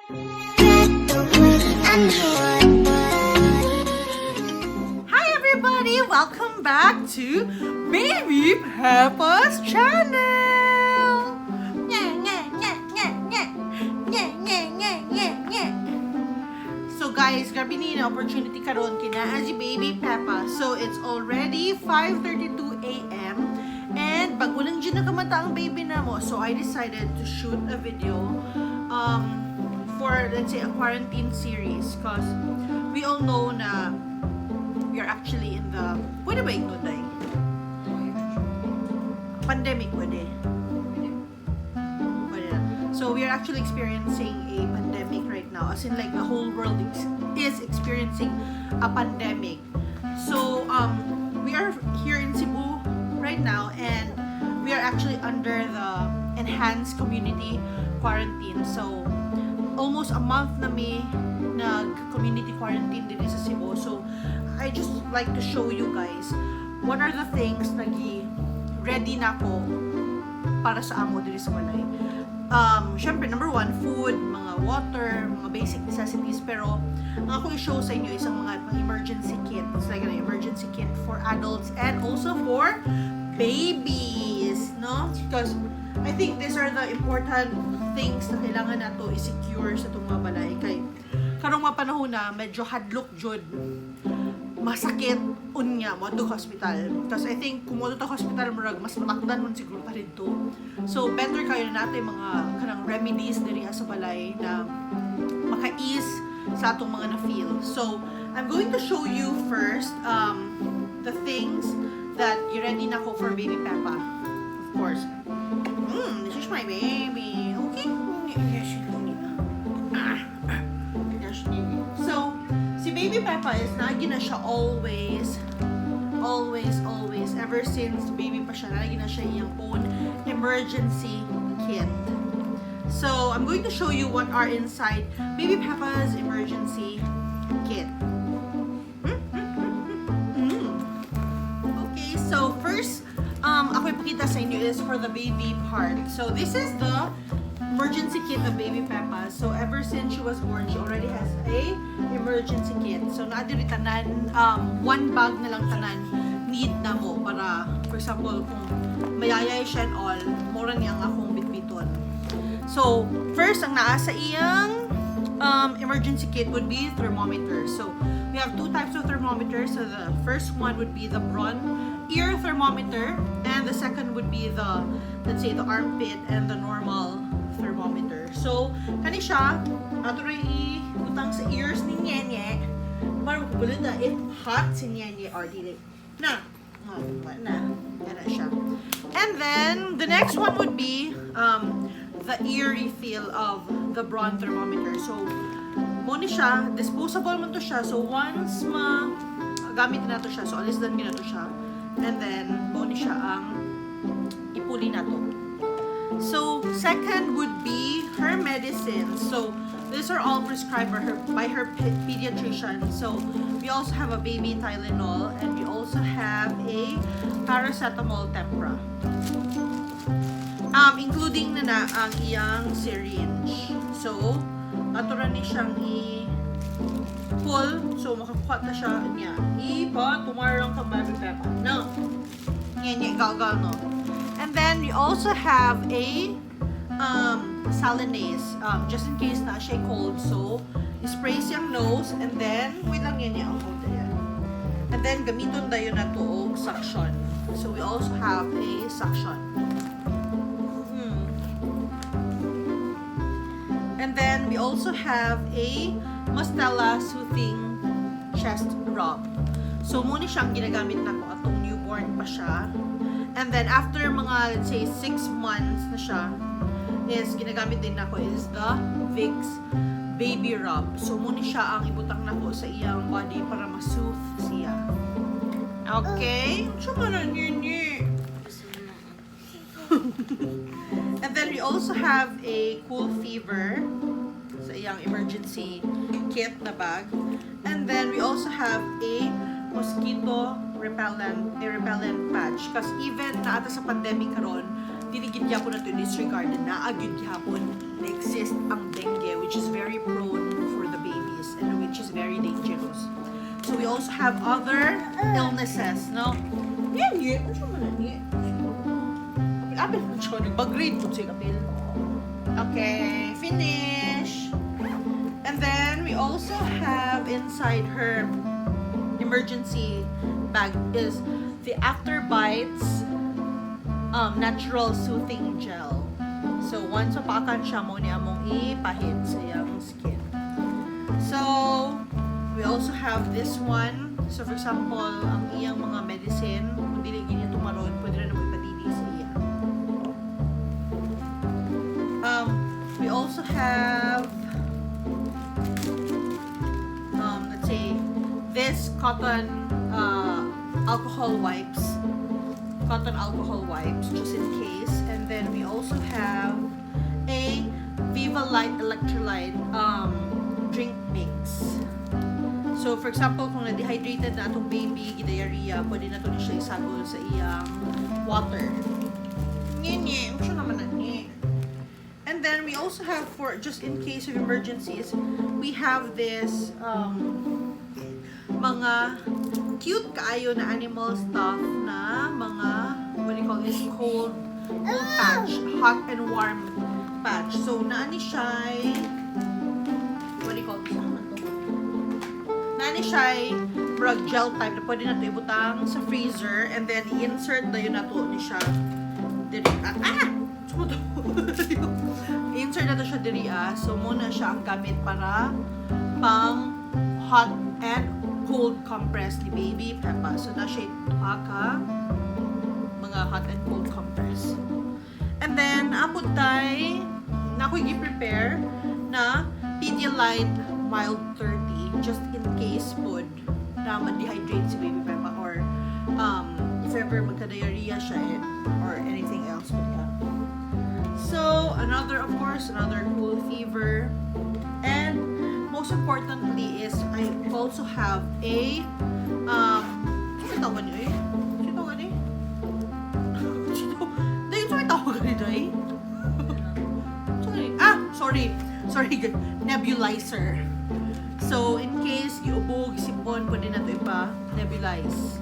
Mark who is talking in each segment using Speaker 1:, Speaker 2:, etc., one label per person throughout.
Speaker 1: Hi everybody! Welcome back to Baby Peppa's channel! So guys, grabe ni na opportunity karon kina si Baby Peppa. So it's already 5:32 a.m. and bago lang dyan nakamata ang baby na mo. So I decided to shoot a video for, let's say, a quarantine series because we all know na we are actually in the, pwede ba ito, Day? Pandemic, pwede. Pwede na. So we are actually experiencing a pandemic right now, as in like the whole world is experiencing a pandemic. So we are here in Cebu right now and we are actually under the enhanced community quarantine. So almost a month na may nag-community quarantine din sa Cebu. So, I just like to show you guys what are the things na ready na ko para sa amo diri sa balay. Syempre, number one, food, mga water, mga basic necessities. Pero, ang ako i-show sa inyo isang mga emergency kit. It's like an emergency kit for adults and also for babies, no? Because I think these are the important things na kailangan nato i-secure sa itong mga balay. Kay karong mga panahon na medyo hadlok jud, masakit unya mo to hospital. Because I think kung mo to hospital murag mas matakdan mo siguro pa dito. So better kayo na natin mga kanang remedies diri sa balay na maka-ease sa atong mga na-feel. So I'm going to show you first the things that you ready na ko for Baby Peppa. Of course. This is my baby. Okay? So, si Baby Peppa is lagi na siya always, ever since baby pa siya, lagi na siya iyang own emergency kit. So, I'm going to show you what are inside Baby Peppa's emergency kit. Okay, so first, ako ipakita sa inyo is for the baby part. So this is the emergency kit of Baby Peppa. So ever since she was born, she already has a emergency kit. So naadiri tanan, one bag na lang tanan need na mo para, for example, kung mayayay siya and all, mura niyang akong bitbiton. So first, ang naa sa iyang emergency kit would be thermometer. So we have two types of thermometers. So the first one would be the Braun ear thermometer, and the second would be the, let's say, the armpit and the normal thermometer. So kani siya ato rin ibutang sa ears ni Nyenye para makubulit na if hot si Nyenye or dili na yana siya. And then the next one would be the ear refill of the Braun thermometer. So mo ni siya, disposable man to siya. So once gamit na to siya, so alis dan gina to siya. And then, mo ni siya ang ipuli na to. So, second would be her medicine. So, these are all prescribed by her pediatrician. So, we also have a baby Tylenol and we also have a paracetamol tempra. Including na ang iyang syringe. So, ato ra ni siyang pull, so makakuha na siya niya. Tumarang ka Baby Peppa. No. Nye, gal, no. And then we also have a salinase, just in case na siya cold. So, spray siyang nose and then, wait lang yan ang hold yan. And then, gamiton dayo na to suction. So, we also have a suction. And then, we also have a Mustela Soothing Chest Rub. So, muna siyang ginagamit na ko atong newborn pa siya. And then, after mga, let's say, 6 months na siya, is ginagamit din na ko is the Vicks Baby Rub. So, muna siya ang ibutang na ko sa iyang body para ma-soothe siya. Okay? Suma na niya. And then, we also have a Cool Fever sa iyang emergency kit na bag. And then we also have a mosquito repellent patch. Kasi even na ata sa pandemic karon, dinigid yapon na to disregard na agud yapon na exist ang dengue, which is very prone for the babies and which is very dangerous. So we also have other illnesses, no? Yeah. Ano man na apil ko siya. Nag-grade ko siya apil. Okay, finish. And then we also have inside her emergency bag is the After Bites natural soothing gel. So once mapakan siya mo ni among ipahid sa iyang skin. So we also have this one. So for example, ang iyang mga medicine, kung dili gini tumaron, pwede rin mo ipadili sa iya. We also have let's say this cotton alcohol wipes just in case. And then we also have a Viva Light electrolyte drink mix. So for example, kung na-dehydrated na atong baby, diarrhea, pwede na to siya isagol sa iyang water. Siya naman na And then we also have, for just in case of emergencies, we have this mga cute kaayo na animal stuff na mga, what do you call this, cold patch, hot and warm patch. So naani siya, what do you call this, naani siya rug gel type na pwede na ito ibutang sa freezer and then i-insert na yun na ito ni siya insert na ito siya diri so muna siya ang gamit para pang hot and cold compress ni baby Peppa. So na siya ituha ka mga hot and cold compress. And then apod tay na ako'y gi-prepare na Pedialyte Mild 30 just in case pod na ma-dehydrate si baby Peppa or if ever magka-diarrhea siya or anything else but yeah. So another cool fever, and most importantly is I also have a nebulizer. So in case giubog sipon pwede na to ipa-nebulize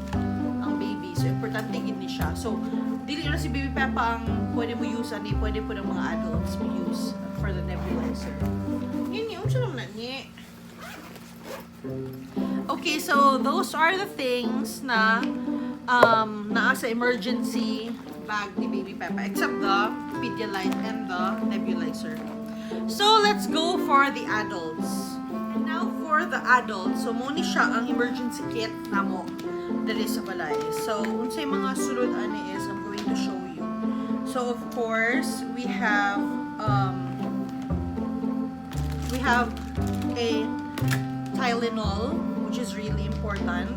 Speaker 1: ang baby. So importante gid ni siya. So dili na si baby Peppa ang pwede mo use ani, pwede po ng mga adults mo use for the nebulizer. Yun siya naman ni. Okay, so those are the things na naa sa emergency bag ni baby Peppa except the Pedialyte and the nebulizer. So let's go for the adults. Now for the adults, so muna siya ang emergency kit namo dali sa balay. So unsay mga sulod ani is I'm going to show you. So of course we have a Tylenol, which is really important,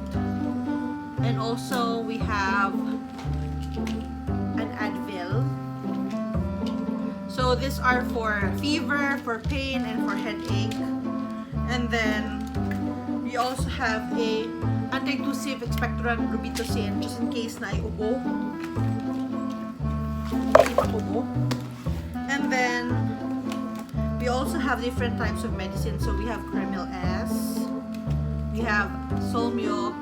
Speaker 1: and also we have an Advil. So these are for fever, for pain, and for headache. And then we also have a antitussive expectorant Robitussin just in case na ay ubo. And then we also have different types of medicine. So we have Cremil S, we have Solmiox,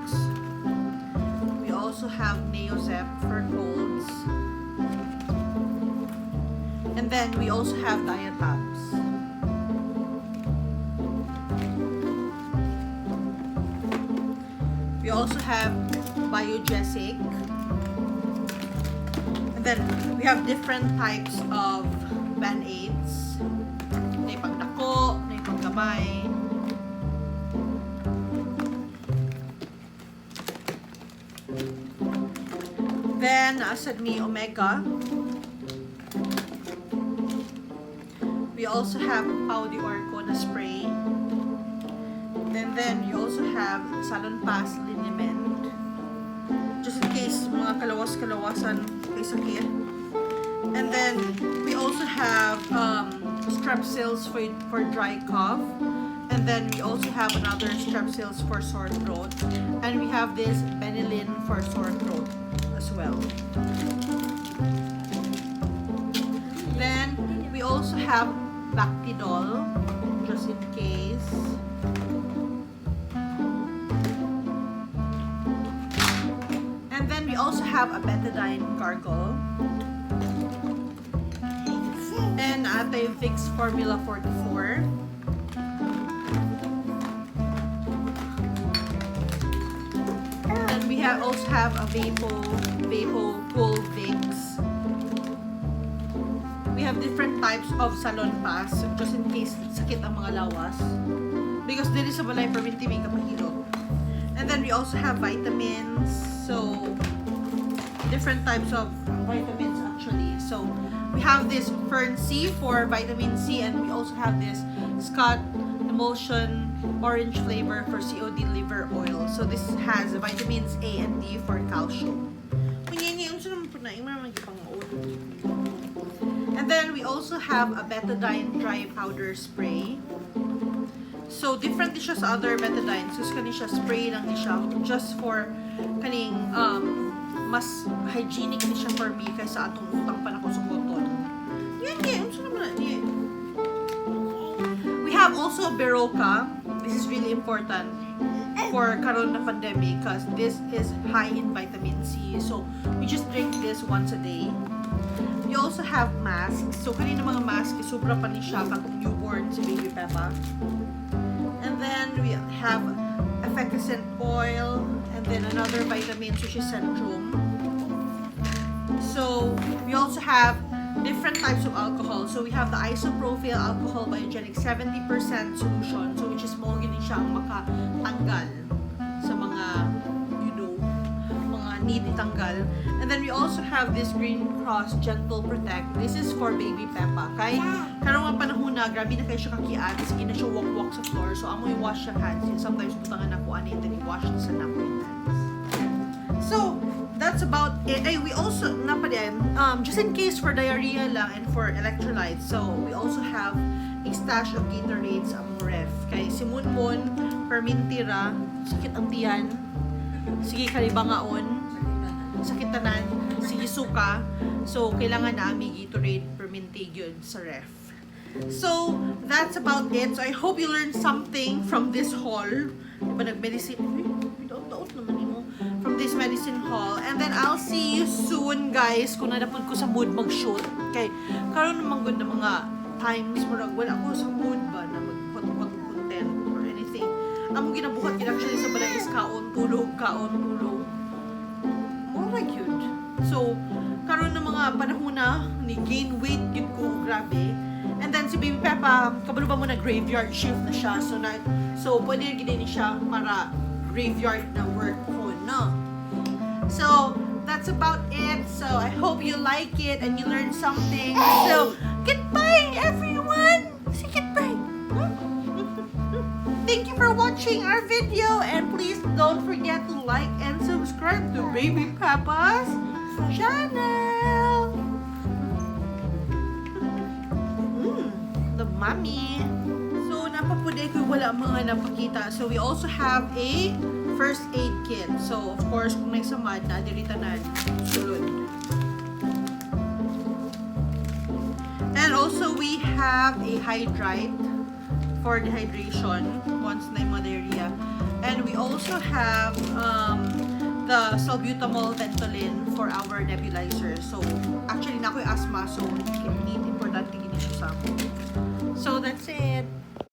Speaker 1: we also have Neozep for colds, and then we also have Diatabs. We also have Biogesic. And then we have different types of Band-Aids. May pagdako, may paggamay. Then, naasad mi Omega. We also have Paudi Orco na spray. And then, you also have Salonpas liniment. Just in case mga kalawas-kalawasan kay sakit. And then, we also have Strepsils for dry cough. And then, we also have another Strepsils for sore throat. And we have this Benylin for sore throat as well. Then, we also have Bactidol just in case. And then we also have a betadine gargle. And Anti-Vicks Formula 44. And we also have a Vapo Cool Vicks. We have different types of Salon Pass just in case sakit ang mga lawas. Because dili sa balay perminti may kapahilot. And then we also have vitamins. So, different types of vitamins actually. So, we have this Fern C for vitamin C, and we also have this Scott Emulsion Orange flavor for COD liver oil. So, this has vitamins A and D for calcium. And then we also have a betadine dry powder spray. So, different din siya sa other betadines. Kasi kani siya spray lang din siya just for kaning mas hygienic din siya for me kaysa atong utang pa na ko sa cotton. We have also Berocca. This is really important for karon na pandemic because this is high in vitamin C. So, we just drink this once a day. We also have masks. So, kanina mga mask, sobra pa ni siya katong newborn si Baby Peppa. And then, we have effervescent oil. And then, another vitamin, which is Centrum. So, we also have different types of alcohol. So, we have the isopropyl alcohol biogenic 70% solution. So, which is mo gini siya ang makatanggal sa mga, mga need itanggal. And then we also have this Green Cross Gentle Protect. This is for Baby Peppa. Kay karong mga panahon na grabe na kayo siya kakiat, sige na siya walk sa floor. So amo i-wash yung hands. Sometimes butangan ako ani and then i-wash sa napkin hands. So that's about it. Ay, we also just in case for diarrhea lang and for electrolytes. So we also have a stash of Gatorades ang ref. Kay si Munmun permintira, sakit ang tiyan. Sige kalibangaon. Sakit tanan, sige suka. So, kailangan na ami Gatorade perminti gyud sa ref. So, that's about it. So, I hope you learned something from this haul. Diba nag-medicine? Daot naman mo. From this medicine haul. And then, I'll see you soon, guys. Kung nadapod ko sa mood mag-shoot. Okay, karon naman good na mga times. Murag, wala ako sa mood ba na mag-put content or anything. Ang ginabuhat yun actually sa balay is kaon, tulog. More cute. So, karon ng mga panahon na ni gain weight gid ko grabe. And then si Baby Peppa, kabalo ba mo na graveyard shift na siya. So pwede gid ni siya para graveyard na work ko, no? So, that's about it. So, I hope you like it and you learned something. So, goodbye everyone. Say goodbye. Thank you for watching our video, and please don't forget to like and subscribe to Baby Peppa's channel. The mommy. So, napapuday ko wala mga napakita. So, we also have a first aid kit. So, of course, kung may samad na, diritanan, sulod. And also, we have a Hydrate for dehydration once na yung malaria. And we also have the salbutamol Ventolin for our nebulizer. So, actually, na ako yung asthma, so need importante gini siya sa ako. So, that's it.